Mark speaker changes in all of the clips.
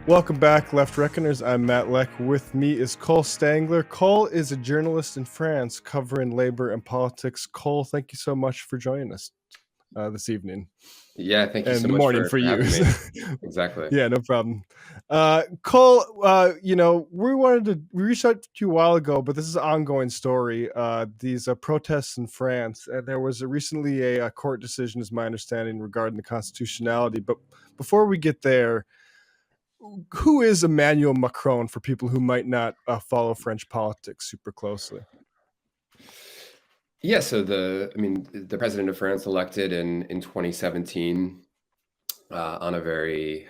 Speaker 1: Welcome back, Left Reckoners. I'm Matt Leck. With me is Cole Stangler. Cole is a journalist in France covering labor and politics. Cole, thank you so much for joining us this evening.
Speaker 2: Yeah, thank you
Speaker 1: And
Speaker 2: so
Speaker 1: the
Speaker 2: much
Speaker 1: morning
Speaker 2: for
Speaker 1: you.
Speaker 2: having me. Exactly.
Speaker 1: Yeah, no problem. Cole, we reached out to you a while ago, but this is an ongoing story. These protests in France, and there was recently a court decision, is my understanding, regarding the constitutionality. But before we get there, who is Emmanuel Macron for people who might not follow French politics super closely?
Speaker 2: Yeah, so the president of France elected in 2017 on a very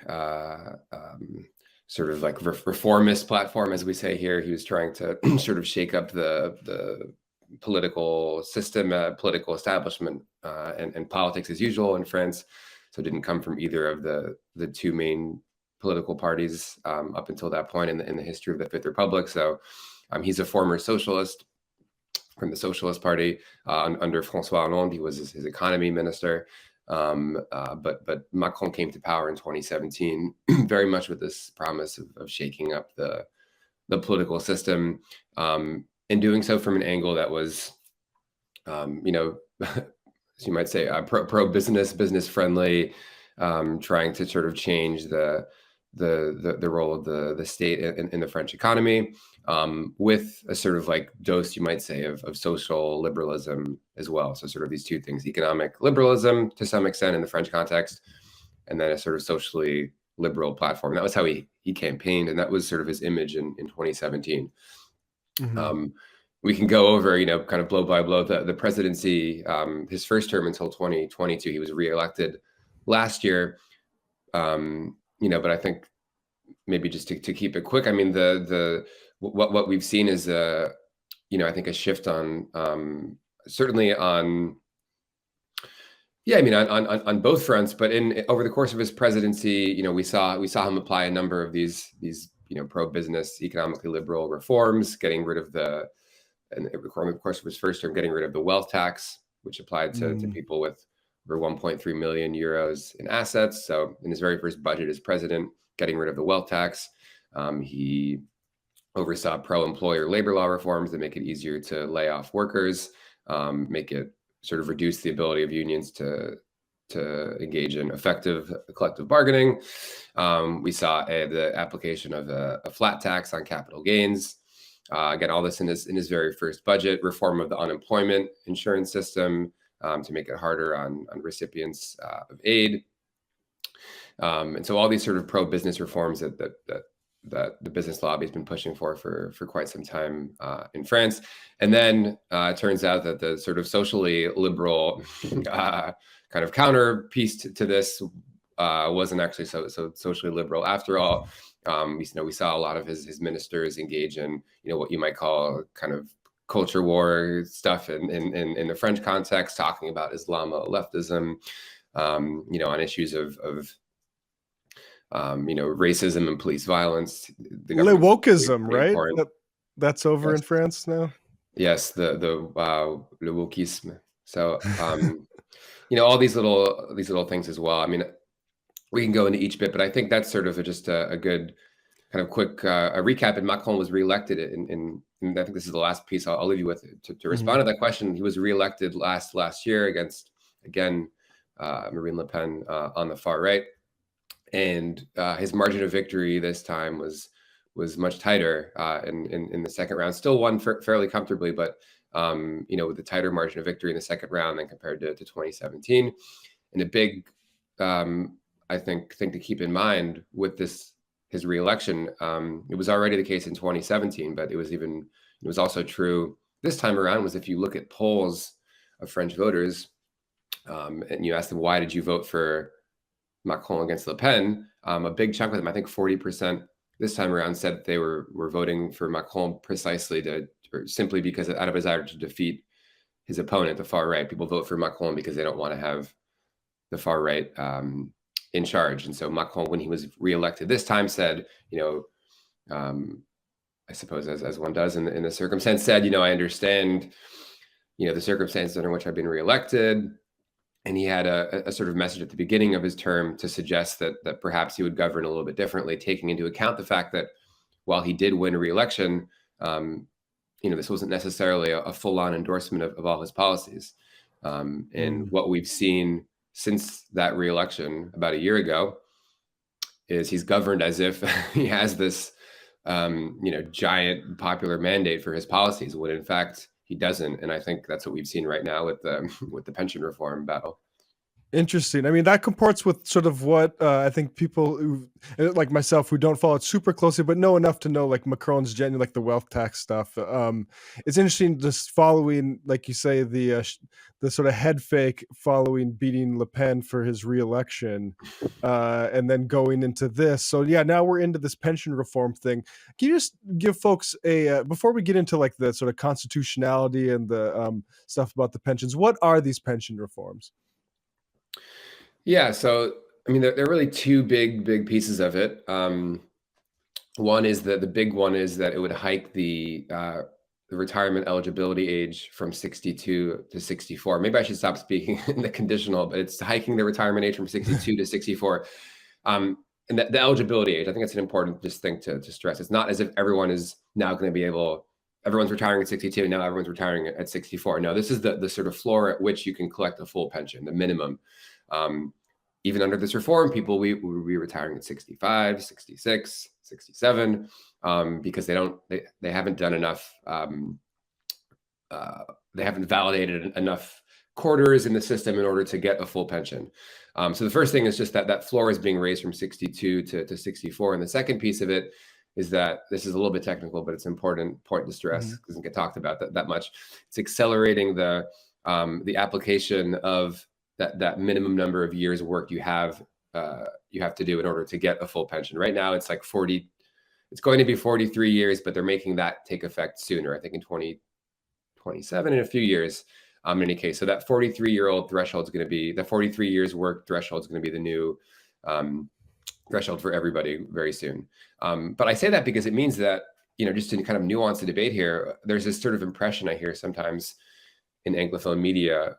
Speaker 2: sort of like reformist platform, as we say here. He was trying to sort of shake up the political system, political establishment, and politics as usual in France. So it didn't come from either of the two main political parties up until that point in the history of the Fifth Republic. So he's a former socialist from the Socialist Party under François Hollande. He was his economy minister. But Macron came to power in 2017, very much with this promise of shaking up the political system, and doing so from an angle that was, as you might say, pro business friendly, trying to sort of change the role of the state in the French economy, with a sort of like dose, you might say, of social liberalism as well. So sort of these two things: economic liberalism to some extent in the French context, and then a sort of socially liberal platform. That was how he campaigned, and that was sort of his image in 2017. Mm-hmm. We can go over, kind of blow by blow the presidency. His first term until 2022, he was reelected last year. But I think maybe just to keep it quick, I mean, what we've seen is I think a shift on certainly on both fronts, but over the course of his presidency, we saw him apply a number of these pro-business, economically liberal reforms, getting rid of and of course of his first term, getting rid of the wealth tax, which applied to people with over 1.3 million euros in assets. So in his very first budget as president, getting rid of the wealth tax. He oversaw pro-employer labor law reforms that make it easier to lay off workers, make it sort of reduce the ability of unions to engage in effective collective bargaining. We saw the application of a flat tax on capital gains. Again, all this in his very first budget. Reform of the unemployment insurance system to make it harder on recipients of aid. And so all these sort of pro-business reforms that the business lobby has been pushing for quite some time in France. And then it turns out that the sort of socially liberal kind of counterpiece to this wasn't actually so socially liberal after all. We saw a lot of his ministers engage in what you might call kind of culture war stuff in the French context, talking about Islamo-leftism, on issues of racism and police violence.
Speaker 1: Le wokeism, right? That's over in France now.
Speaker 2: Yes, the le wokisme. So all these little things as well. I mean, we can go into each bit, but I think that's sort of just a good kind of quick a recap. And Macron was reelected and I think this is the last piece I'll leave you with to respond to that question. He was reelected last year against, again, Marine Le Pen on the far right. And his margin of victory this time was much tighter in the second round. Still won fairly comfortably, but with a tighter margin of victory in the second round than compared to 2017. And a big, I think, thing to keep in mind with his reelection, it was already the case in 2017, but it was also true this time around. Was if you look at polls of French voters, and you ask them, why did you vote for Macron against Le Pen? A big chunk of them, I think 40% this time around, said they were voting for Macron precisely simply because out of a desire to defeat his opponent, the far right. People vote for Macron because they don't want to have the far right in charge. And so Macron, when he was reelected this time, said, I suppose as one does in the circumstance, said, I understand, the circumstances under which I've been reelected. And he had a sort of message at the beginning of his term to suggest that perhaps he would govern a little bit differently, taking into account the fact that while he did win re-election, this wasn't necessarily a full-on endorsement of all his policies. And what we've seen since that re-election about a year ago is he's governed as if he has this, giant popular mandate for his policies, when in fact he doesn't. And I think that's what we've seen right now with the pension reform battle.
Speaker 1: Interesting. I mean, that comports with sort of what I think people who, like myself, who don't follow it super closely, but know enough to know like Macron's genuine, like the wealth tax stuff. It's interesting just following, like you say, the sort of head fake following beating Le Pen for his re-election, and then going into this. So yeah, now we're into this pension reform thing. Can you just give folks a before we get into like the sort of constitutionality and the stuff about the pensions? What are these pension reforms?
Speaker 2: Yeah, so I mean, there are really two big pieces of it. One is that the big one is that it would hike the retirement eligibility age from 62 to 64. Maybe I should stop speaking in the conditional, but it's hiking the retirement age from 62 to 64. And the eligibility age, I think that's an important just thing to stress. It's not as if everyone is now going to be everyone's retiring at 62, and now everyone's retiring at 64. No, this is the sort of floor at which you can collect a full pension, the minimum. Even under this reform, people will be retiring at 65, 66, 67, because they haven't done enough. They haven't validated enough quarters in the system in order to get a full pension. So the first thing is just that floor is being raised from 62 to 64. And the second piece of it is that this is a little bit technical, but it's an important point to stress. It doesn't get talked about that much. It's accelerating the application of that minimum number of years work you have to do in order to get a full pension. Right now, it's like 40. It's going to be 43 years, but they're making that take effect sooner. I think in 2027, in a few years. In any case, so that 43-year-old threshold is going to be the 43 years work threshold is going to be the new threshold for everybody very soon. But I say that because it means that, just to kind of nuance the debate here, there's this sort of impression I hear sometimes in Anglophone media.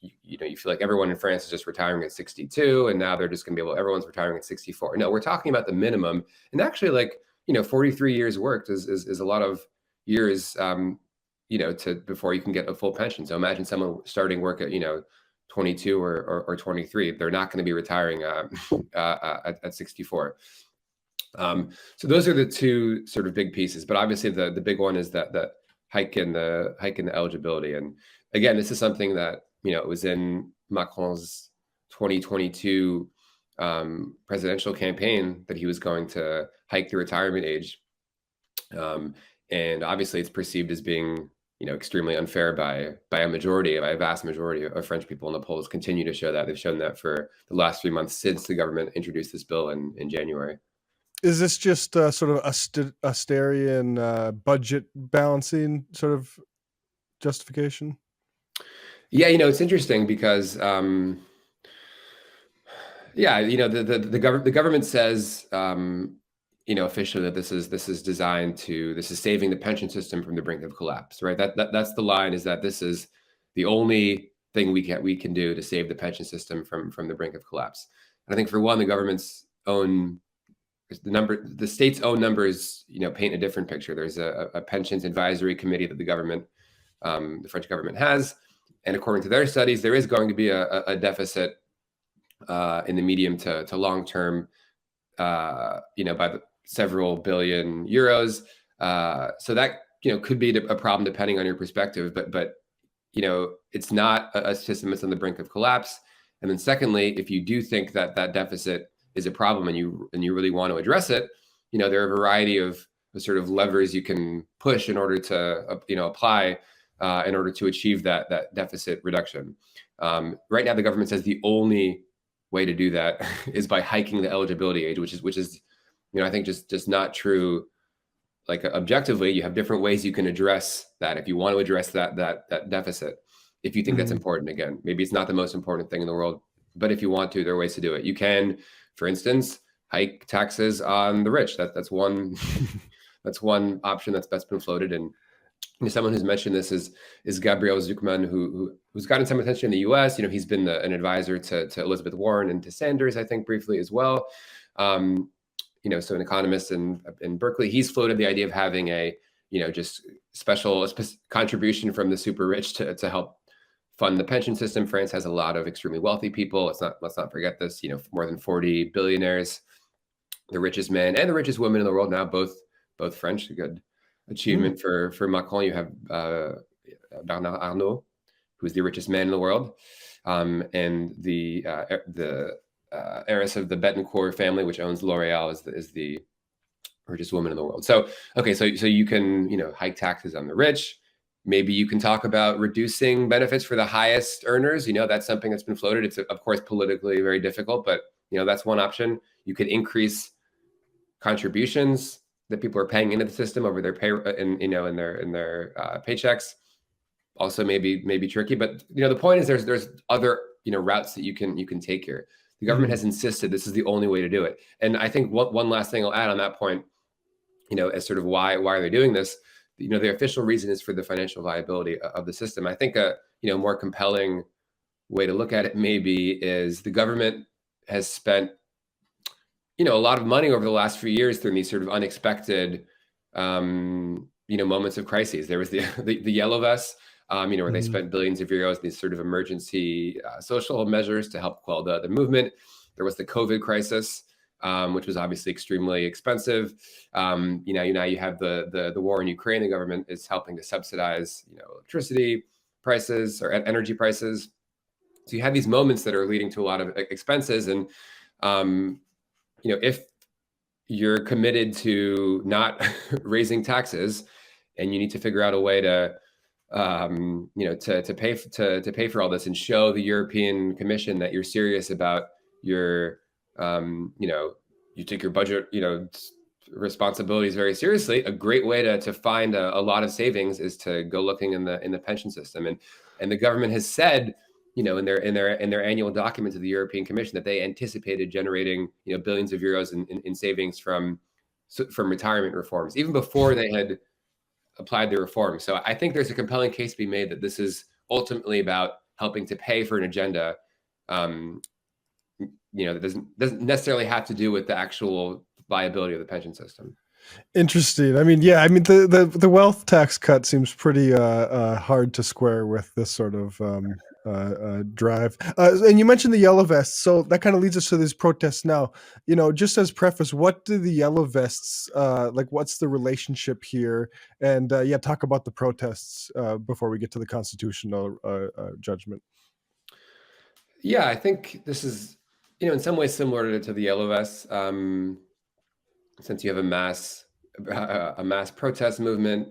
Speaker 2: You feel like everyone in France is just retiring at 62, and now they're just going to be everyone's retiring at 64. No, we're talking about the minimum, and actually, 43 years worked is a lot of years, before you can get a full pension. So imagine someone starting work at 22 or 23. They're not going to be retiring at 64. So those are the two sort of big pieces. But obviously, the big one is that hike in the eligibility. And again, this is something that it was in Macron's 2022 presidential campaign that he was going to hike the retirement age. And obviously, it's perceived as being extremely unfair by a vast majority of French people, and the polls continue to show that. They've shown that for the last 3 months since the government introduced this bill in January.
Speaker 1: Is this just sort of Asterian budget balancing sort of justification?
Speaker 2: Yeah, it's interesting because the government says officially that this is designed this is saving the pension system from the brink of collapse, right? That's the line, is that this is the only thing we can do to save the pension system from the brink of collapse. And I think for one, the state's own numbers, paint a different picture. There's a pensions advisory committee that the French government has, and according to their studies, there is going to be a deficit in the medium to long term, by the several billion euros. So that could be a problem depending on your perspective, but it's not a system that's on the brink of collapse. And then secondly, if you do think that deficit is a problem and you really want to address it, there are a variety of sort of levers you can push in order to apply in order to achieve that deficit reduction. Right now, the government says the only way to do that is by hiking the eligibility age, which is I think just not true. Like, objectively, you have different ways you can address that. If you want to address that deficit, if you think that's important, again, maybe it's not the most important thing in the world, but if you want to, there are ways to do it. You can, for instance, hike taxes on the rich. That's one that's one option that's been floated. And Someone who's mentioned this is Gabriel Zucman, who's gotten some attention in the U.S. He's been an advisor to Elizabeth Warren and to Sanders, I think, briefly as well. So an economist in Berkeley, he's floated the idea of having a just special contribution from the super rich to help fund the pension system. France has a lot of extremely wealthy people. Let's not forget this. More than 40 billionaires, the richest men and the richest women in the world now, both French. A good achievement for Macron. You have Bernard Arnault, who's the richest man in the world, and the heiress of the Bettencourt family, which owns L'Oreal, is the richest woman in the world. So you can hike taxes on the rich. Maybe you can talk about reducing benefits for the highest earners. That's something that's been floated. It's of course politically very difficult, but that's one option. You could increase contributions that people are paying into the system over their pay in their paychecks. Also maybe tricky, but the point is there's other routes that you can take here. The government has insisted this is the only way to do it. And I think one last thing I'll add on that point, as sort of why are they doing this? The official reason is for the financial viability of the system. I think a more compelling way to look at it maybe is the government has spent a lot of money over the last few years through these sort of unexpected moments of crises. There was the yellow vests, where they spent billions of euros, these sort of emergency social measures to help quell the movement. There was the COVID crisis, which was obviously extremely expensive. Now you have the war in Ukraine. The government is helping to subsidize, electricity prices or energy prices. So you have these moments that are leading to a lot of expenses. And, if you're committed to not raising taxes and you need to figure out a way to pay for all this and show the European Commission that you're serious about your, you take your budget, responsibilities very seriously. A great way to find a lot of savings is to go looking in the pension system. And the government has said, in their annual document to the European Commission that they anticipated generating, billions of euros in savings from retirement reforms, even before they had applied the reform. So I think there's a compelling case to be made that this is ultimately about helping to pay for an agenda, that doesn't necessarily have to do with the actual viability of the pension system.
Speaker 1: Interesting. The wealth tax cut seems pretty hard to square with this sort of drive. And you mentioned the yellow vests, so that kind of leads us to these protests now. Just as preface, what do the yellow vests what's the relationship here? And talk about the protests before we get to the constitutional judgment.
Speaker 2: Yeah, I think this is in some ways similar to the yellow vests, since you have a mass protest movement,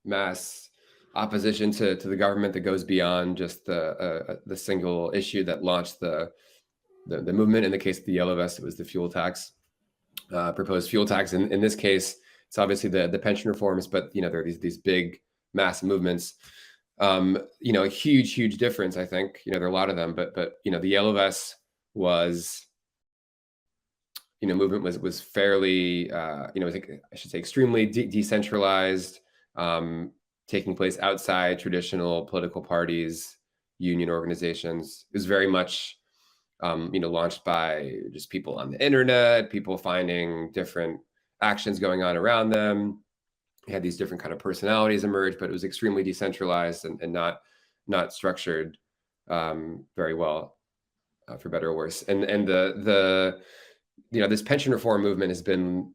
Speaker 2: mass opposition to the government that goes beyond just the single issue that launched the movement. In the case of the yellow vest, it was the fuel tax, proposed fuel tax. In this case, it's obviously the pension reforms, but there are these big mass movements. A huge difference. I think there are a lot of them, but the yellow vest was movement was fairly I should say extremely decentralized, taking place outside traditional political parties, union organizations. It was very much launched by just people on the internet, people finding different actions going on around them. You had these different kind of personalities emerge, but it was extremely decentralized and not structured very well, for better or worse. And this pension reform movement has been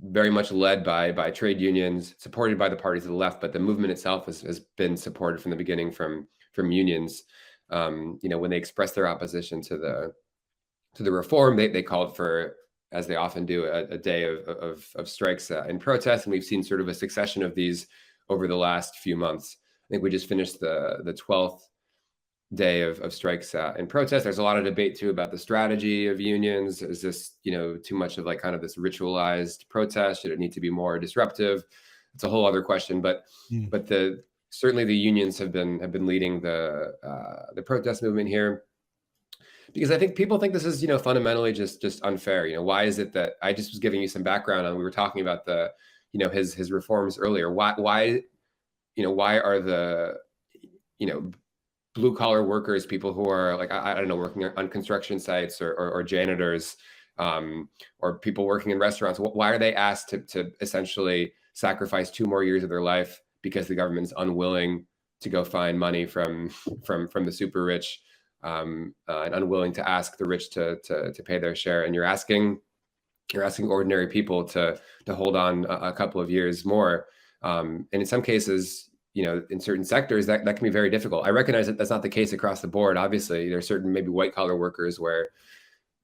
Speaker 2: very much led by trade unions, supported by the parties of the left, but the movement itself has been supported from the beginning from unions. When they expressed their opposition to the reform, they called for, as they often do, a day of strikes and protests, and we've seen sort of a succession of these over the last few months. I think we just finished the 12th day of strikes and protests. There's a lot of debate too about the strategy of unions. Is this too much of kind of this ritualized protest? Should it need to be more disruptive? It's a whole other question. But certainly the unions have been leading the protest movement here, because I think people think this is fundamentally just unfair. Why is it that I just was giving you some background on, we were talking about the his reforms earlier. Why are the blue collar workers, people who are like, I don't know, working on construction sites or janitors, or people working in restaurants, why are they asked to essentially sacrifice 2 more years of their life because the government is unwilling to go find money from the super rich, and unwilling to ask the rich to pay their share? And you're asking ordinary people to hold on a couple of years more, and in some cases, in certain sectors, that can be very difficult. I recognize that that's not the case across the board. Obviously, there are certain maybe white collar workers where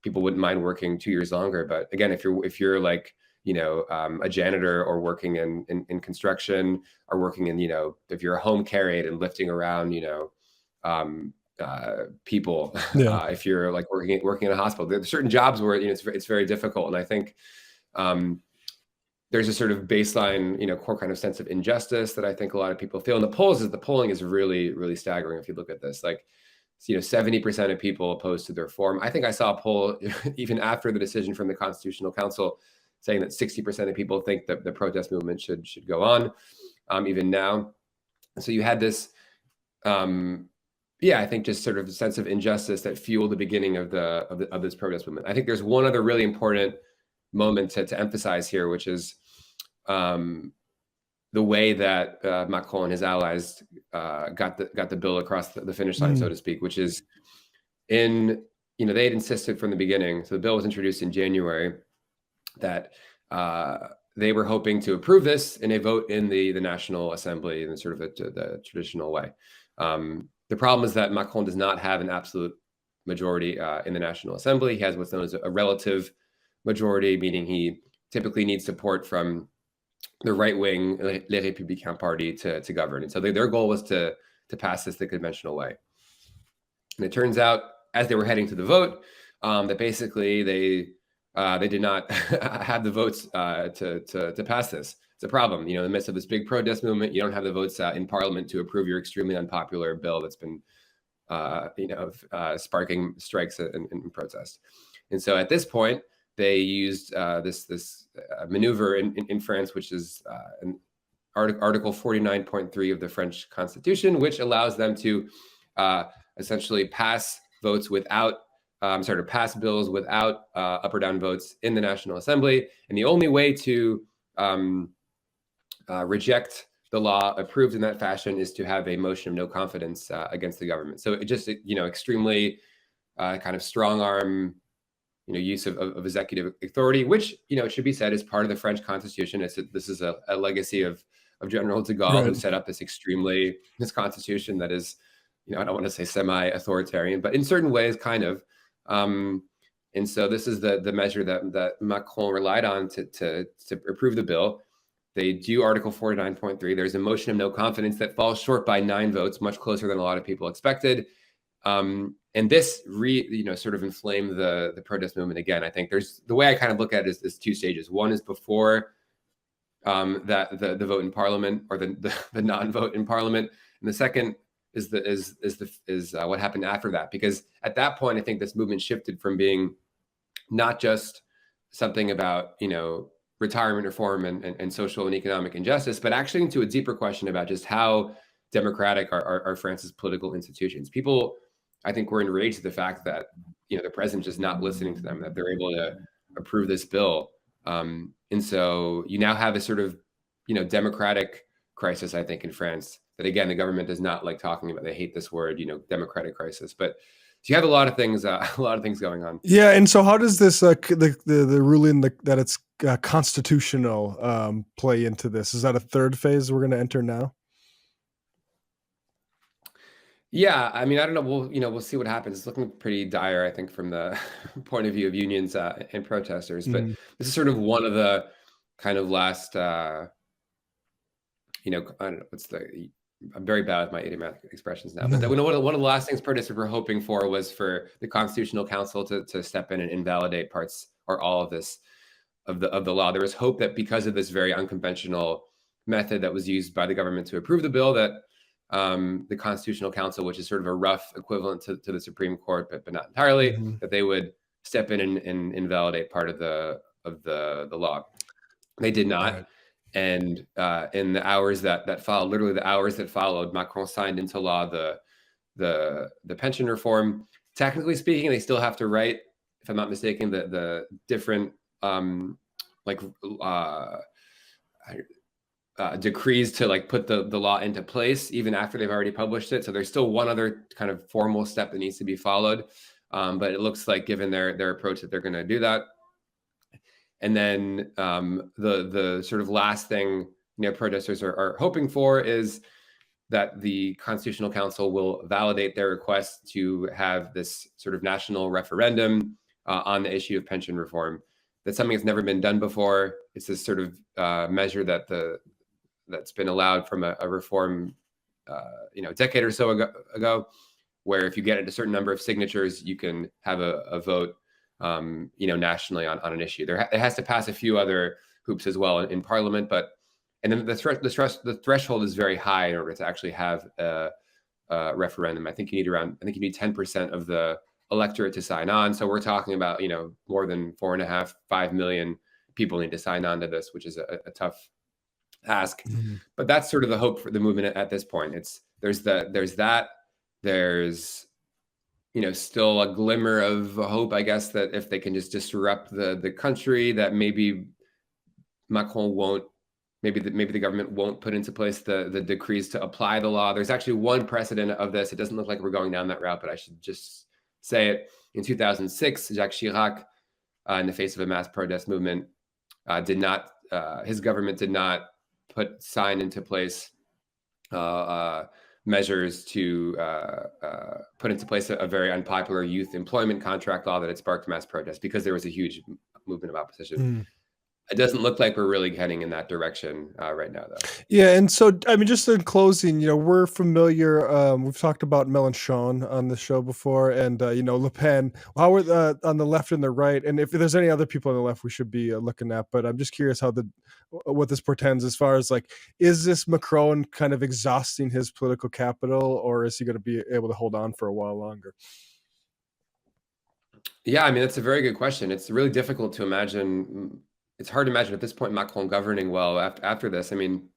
Speaker 2: people wouldn't mind working 2 years longer. But again, if you're like, a janitor, or working in construction, or working in, if you're a home care aide and lifting around, people,
Speaker 1: Yeah.
Speaker 2: if you're like working in a hospital, there's certain jobs where, it's very difficult. And I think, there's a sort of baseline, core kind of sense of injustice that I think a lot of people feel. And the polling is really, really staggering. If you look at this, like, 70% of people opposed to the reform. I think I saw a poll even after the decision from the Constitutional Council saying that 60% of people think that the protest movement should go on, even now. So you had this, I think just sort of a sense of injustice that fueled the beginning of this protest movement. I think there's one other really important moment to emphasize here, which is the way that Macron and his allies got the bill across the finish line, so to speak, which is they had insisted from the beginning. So the bill was introduced in January, that they were hoping to approve this in a vote in the National Assembly in sort of the traditional way. The problem is that Macron does not have an absolute majority in the National Assembly. He has what's known as a relative majority, meaning he typically needs support from the right-wing Les Républicains party to govern. And so their goal was to pass this the conventional way. And it turns out, as they were heading to the vote, that basically they did not have the votes to pass this. It's a problem. In the midst of this big protest movement, you don't have the votes in Parliament to approve your extremely unpopular bill that's been sparking strikes and protest. And so at this point, they used this maneuver in France, which is Article 49.3 of the French Constitution, which allows them to essentially pass votes without, pass bills without up or down votes in the National Assembly. And the only way to reject the law approved in that fashion is to have a motion of no confidence against the government. So it just, extremely kind of strong arm, use of executive authority, which, it should be said is part of the French Constitution. This is a legacy of General de Gaulle, who set up this constitution that is, I don't want to say semi-authoritarian, but in certain ways, kind of. And so this is the measure that Macron relied on to approve the bill. They do Article 49.3. There's a motion of no confidence that falls short by 9 votes, much closer than a lot of people expected. And this sort of inflamed the protest movement again. I think the way I kind of look at it is 2 stages. One is before that the vote in Parliament, or the non-vote in Parliament, and the second is what happened after that. Because at that point, I think this movement shifted from being not just something about retirement reform and social and economic injustice, but actually into a deeper question about just how democratic are France's political institutions. People, I think, were enraged at the fact that the president just not listening to them, that they're able to approve this bill. And so you now have a sort of democratic crisis, I think, in France, that again the government does not like talking about. They hate this word, democratic crisis. But so you have a lot of things going on.
Speaker 1: Yeah, and so how does this the ruling that it's constitutional play into this? Is that a third phase we're going to enter now?
Speaker 2: Yeah, I mean, I don't know. We'll see what happens. It's looking pretty dire, I think, from the point of view of unions and protesters. But this is sort of one of the kind of last, I don't know, I'm very bad with my idiomatic expressions now. But one of the last things protesters were hoping for was for the Constitutional Council to step in and invalidate parts or all of this of the law. There was hope that because of this very unconventional method that was used by the government to approve the bill, that the Constitutional Council, which is sort of a rough equivalent to the Supreme Court, but not entirely, that they would step in and invalidate part of the law. They did not. Right. And in the hours that followed, literally the hours that followed, Macron signed into law the pension reform. Technically speaking, they still have to write, if I'm not mistaken, the different like decrees to like put the law into place even after they've already published it. So there's still one other kind of formal step that needs to be followed. But it looks like, given their approach, that they're going to do that. And then the sort of last thing protesters are hoping for is that the Constitutional Council will validate their request to have this sort of national referendum on the issue of pension reform. That's something that's never been done before. It's this sort of measure that's been allowed from a reform, a decade or so ago, where if you get a certain number of signatures, you can have a vote, nationally on an issue. It has to pass a few other hoops as well in Parliament, and then the threshold is very high in order to actually have a referendum. I think you need 10% of the electorate to sign on. So we're talking about more than 4.5-5 million people need to sign on to this, which is a tough ask. Mm-hmm. But that's sort of the hope for the movement at this point. There's still a glimmer of hope, I guess, that if they can just disrupt the country, that maybe Macron won't, maybe the government won't put into place the decrees to apply the law. There's actually one precedent of this. It doesn't look like we're going down that route, but I should just say it. In 2006, Jacques Chirac, in the face of a mass protest movement, his government did not sign into place measures to put into place a very unpopular youth employment contract law that had sparked mass protests because there was a huge movement of opposition. Mm. It doesn't look like we're really heading in that direction right now, though.
Speaker 1: Yeah, and so, I mean, just in closing, we're familiar. We've talked about Mélenchon on the show before, and Le Pen. How are on the left and the right, and if there's any other people on the left we should be looking at. But I'm just curious what this portends as far as is this Macron kind of exhausting his political capital, or is he going to be able to hold on for a while longer?
Speaker 2: Yeah, I mean, that's a very good question. It's really difficult to imagine. It's hard to imagine at this point Macron governing well after this. I mean,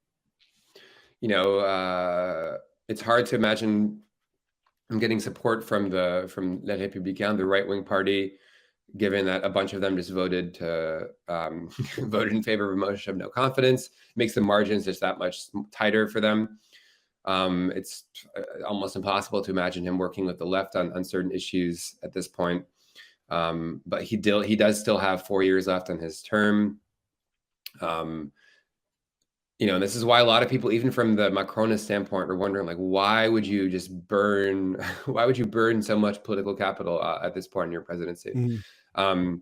Speaker 2: it's hard to imagine him getting support from Les Républicains, the right-wing party, given that a bunch of them just voted in favor of a motion of no confidence. It makes the margins just that much tighter for them. It's almost impossible to imagine him working with the left on certain issues at this point. But he does still have 4 years left on his term. And this is why a lot of people, even from the Macronist standpoint, are wondering, why would you burn so much political capital at this point in your presidency? Mm-hmm.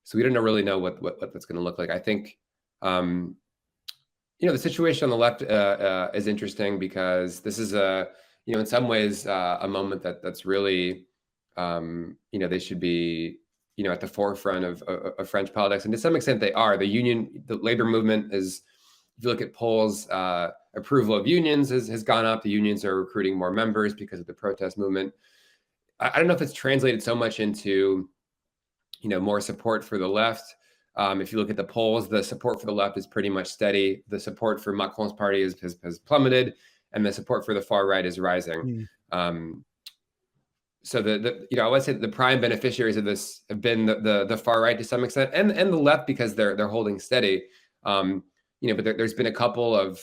Speaker 2: So we don't really know what that's going to look like. I think, the situation on the left is interesting because this is in some ways a moment that's really, they should be, at the forefront of French politics. And to some extent they are. The labor movement is, if you look at polls, approval of unions has gone up. The unions are recruiting more members because of the protest movement. I don't know if it's translated so much into, more support for the left. If you look at the polls, the support for the left is pretty much steady. The support for Macron's party has plummeted, and the support for the far right is rising. So I would say the prime beneficiaries of this have been the far right to some extent, and the left, because they're holding steady. But there's been a couple of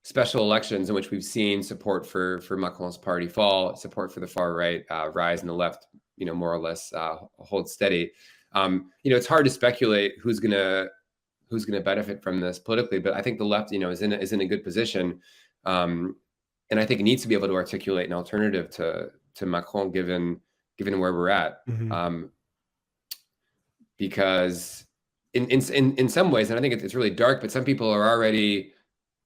Speaker 2: special elections in which we've seen support for Macron's party fall, support for the far right rise, and the left, more or less hold steady. It's hard to speculate who's gonna benefit from this politically, but I think the left, is in a good position. And I think it needs to be able to articulate an alternative to Macron, given where we're at, mm-hmm. Because in some ways, and I think it's really dark, but some people are already,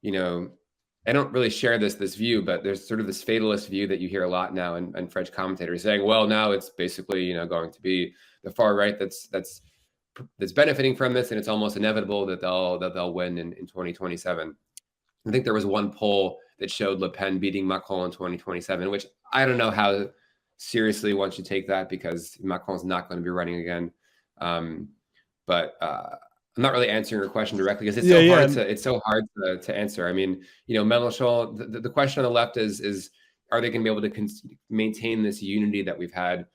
Speaker 2: I don't really share this view, but there's sort of this fatalist view that you hear a lot now in French commentators saying, well, now it's basically going to be the far right that's benefiting from this, and it's almost inevitable that they'll win in 2027. I think there was one poll that showed Le Pen beating Macron in 2027, which I don't know how seriously one should take that, because Macron's not going to be running again. But I'm not really answering your question directly because
Speaker 1: Yeah.
Speaker 2: it's so hard to answer. I mean, Mélenchon, the question on the left is are they going to be able to maintain this unity that we've had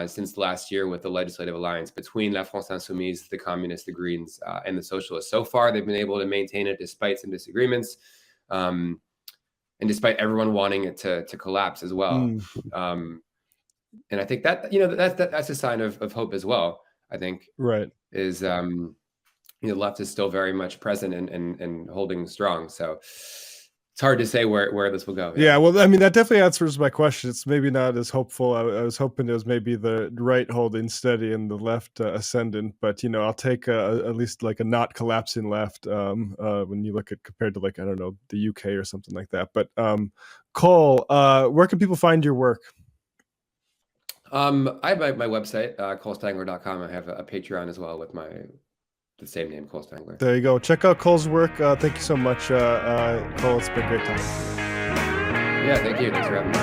Speaker 2: since last year with the legislative alliance between La France Insoumise, the Communists, the Greens, and the Socialists? So far, they've been able to maintain it despite some disagreements, and despite everyone wanting it to collapse as well. And I think that that's a sign of hope as well. I think is the left is still very much present and holding strong. So it's hard to say where this will go.
Speaker 1: Yeah, well, I mean, that definitely answers my question. It's maybe not as hopeful. I was hoping it was maybe the right holding steady and the left ascendant, but I'll take at least like a not collapsing left when you look at compared to, like, I don't know, the UK or something like that. But Cole, where can people find your work?
Speaker 2: I have my website, colestangler.com. I have a Patreon as well with the same name, Cole Stangler.
Speaker 1: There you go. Check out Cole's work. Thank you so much, Cole. It's been a great time.
Speaker 2: Yeah, thank you. Thanks for having me.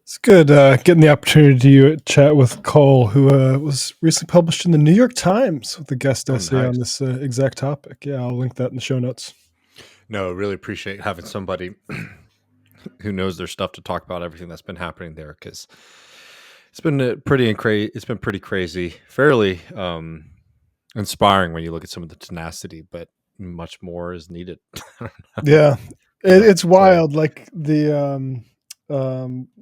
Speaker 1: It's good getting the opportunity to chat with Cole, who was recently published in the New York Times with a guest essay on this exact topic. Yeah, I'll link that in the show notes.
Speaker 3: No, really appreciate having somebody who knows their stuff to talk about everything that's been happening there, because it's been pretty crazy, fairly inspiring when you look at some of the tenacity, but much more is needed.
Speaker 1: Yeah, it's wild. Like the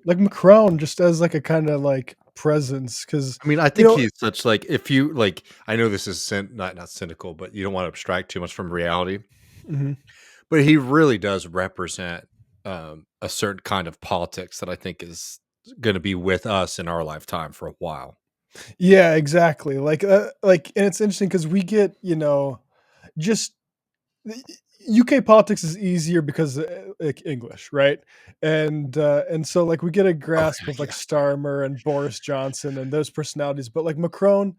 Speaker 1: like Macron just as like a kind of like presence, because
Speaker 3: I mean, I think he's such, like, if you like, I know this is not cynical, but you don't want to abstract too much from reality. But he really does represent a certain kind of politics that I think is going to be with us in our lifetime for a while.
Speaker 1: Yeah, exactly. Like, and it's interesting because we get, just UK politics is easier because like English, right? And so like we get a grasp of like Starmer and Boris Johnson and those personalities, but like Macron,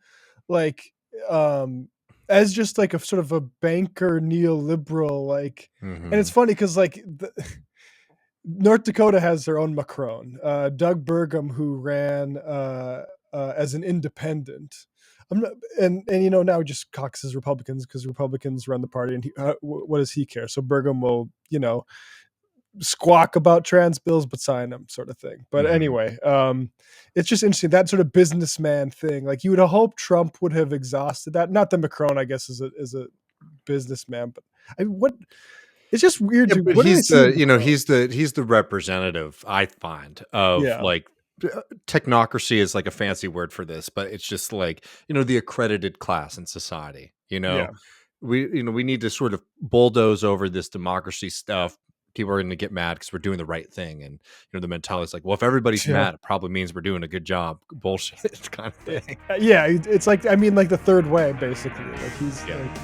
Speaker 1: like as just like a sort of a banker neoliberal, like, and it's funny because like North Dakota has their own Macron, Doug Burgum, who ran as an independent. I'm not, and now he just caucuses Republicans because Republicans run the party, and what does he care? So Burgum will squawk about trans bills but sign them, sort of thing. But anyway, it's just interesting, that sort of businessman thing. Like, you would hope Trump would have exhausted that. Not that Macron, I guess, is a businessman, but it's just weird.
Speaker 3: Yeah, but he's the representative, I find, of like, technocracy is like a fancy word for this, but it's just like, the accredited class in society. We need to sort of bulldoze over this democracy stuff. People are going to get mad because we're doing the right thing, and the mentality is like, well, if everybody's mad, it probably means we're doing a good job. Bullshit kind of thing.
Speaker 1: Yeah, it's like, I mean, like the third way, basically. Like, he's like,